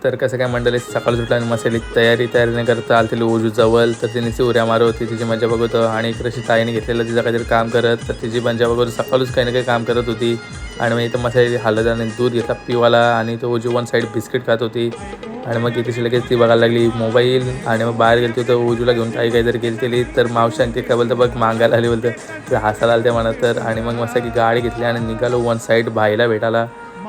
तर कसं काय मंडळी सकाळ सुटला आणि मसाली तयारी नाही करता आली तिला ओजू जवळ तर तिने उऱ्या मारत होती तिची मजा बघत आणि इकडे अशी ताईने घेतलेलं तिचं काहीतरी काम करत तर तिची मजा बघत सकाळच काही ना काही काम करत होती. आणि मग इथं मसाली हलत आणि दूध घेतला पिवाला आणि तो ओजू वन साईड बिस्किट खात होती. आणि मग इथे लगेच ती बघायला लागली मोबाईल आणि मग बाहेर गेली तर ओजूला घेऊन काहीतरी गेली तर मावशी ते काय बोलतं बघ मागायला आली बोलतं तर हसायला आलं ते म्हणत तर. आणि मग मस्त की गाडी घेतली आणि निघालो वन साईड भाईला भेटायला.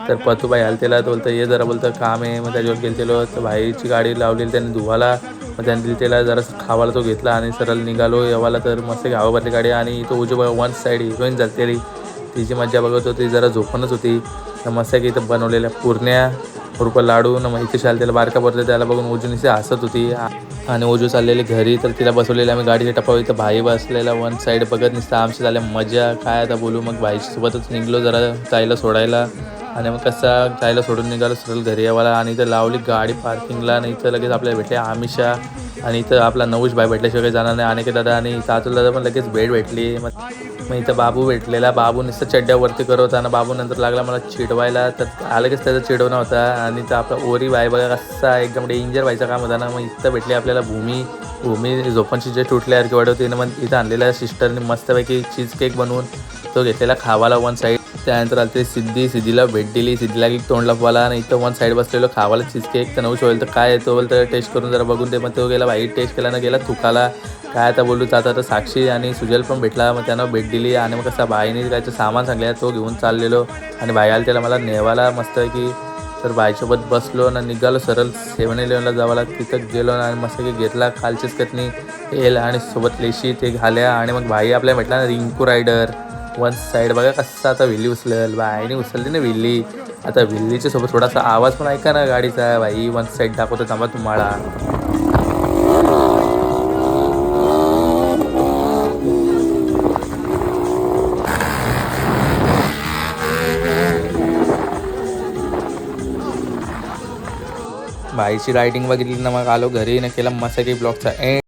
तर पतूबाई आलतेला तर बोलतं ये जरा बोलतं काम आहे. मग त्याच्यावर गेलतेलो तर भाईची गाडी लावलेली त्याने धुवाला. मग त्यांनी त्याला जरा खावाला तो घेतला आणि सरळ निघालो येवाला तर मस्त गावा भरली गाडी. आणि तो उजू बघा वन साईड हिरोईन झालतेली तिची मजा बघत होती जरा झोपणच होती. तर मस्त की इथं बनवलेल्या पुरण्या रुपये लाडू न मग इथे शाल त्याला बारका पडतं त्याला बघून ओजूनीसे हसत होती. आणि ओजू चाललेली घरी तर तिला बसवलेली आम्ही गाडीच्या टपावर इथं भाई बसलेला वन साईड बघत नसतं आमची झाल्या मजा काय आता बोलू. मग भाईसोबतच निघलो जरा ताईला सोडायला. आणि मग कसा ताईला सोडून निघालो सरळ घरी यावाला. आणि इथं लावली गाडी पार्किंगला आणि इथं लगेच आपल्याला भेटले आमिषा आणि इथं आपला नवूश भाई भेटल्याशिवाय काही जाणार नाही. आणि की दादा आणि तातुल दादा पण लगेच भेट भेटली. मग इथं बाबू भेटलेला. बाबू नुसतं चड्ड्यावरती करत आणि बाबू नंतर लागला मला चिडवायला तर अलगच त्याचा चिडवणं होता. आणि तर आपला ओरी बाय बघा कसा एकदम डेंजर व्हायचा काम होता ना. मग इथं भेटली आपल्याला भूमी झोपांची जे तुटल्यासारखी वाढत होती ना. मग इथं आणलेल्या सिस्टरने मस्तपैकी चीज केक बनवून तो घेतलेला खावाला वन साईड. त्यानंतर आले सिद्धीला भेट दिली. सिद्धीला की तोंड लपवाला आणि इथं वन साईड बसलेलो खावाला चीज केक तर नवूश होईल तर काय येतो बोल तर टेस्ट करून जरा बघून ते. मग तो गेला भाई टेस्ट केला ना गेला थुकाला. काय आता बोलू आता तर साक्षी आणि सुजल पण भेटला. मग त्यांना भेट दिली आणि मग कसा भाईने कायचं सामान सांगले तो घेऊन चाललेलो. आणि भाई आला त्याला मला नेवाला मस्त की तर बाईसोबत बसलो आणि निघालो सरळ 7-11ला जावाला. तिथं गेलो आणि मस्त की घेतला खालचीच कटणी एल आणि सोबत लेशी ते घाल्या. आणि मग भाई आपल्या भेटला ना रिंकू रायडर वन साईड बघा कसं आता विल्ली उचलेल बाईने उचलली ना विल्ली. आता विल्लीच्या सोबत थोडासा आवाज पण ऐका ना गाडीचा भाई वन साईड दाखवतो थांबा तुम्हाला. भाईची रायडिंग बघितली ना मग आलो घरी न केला मस्त की ब्लॉगचा एंड.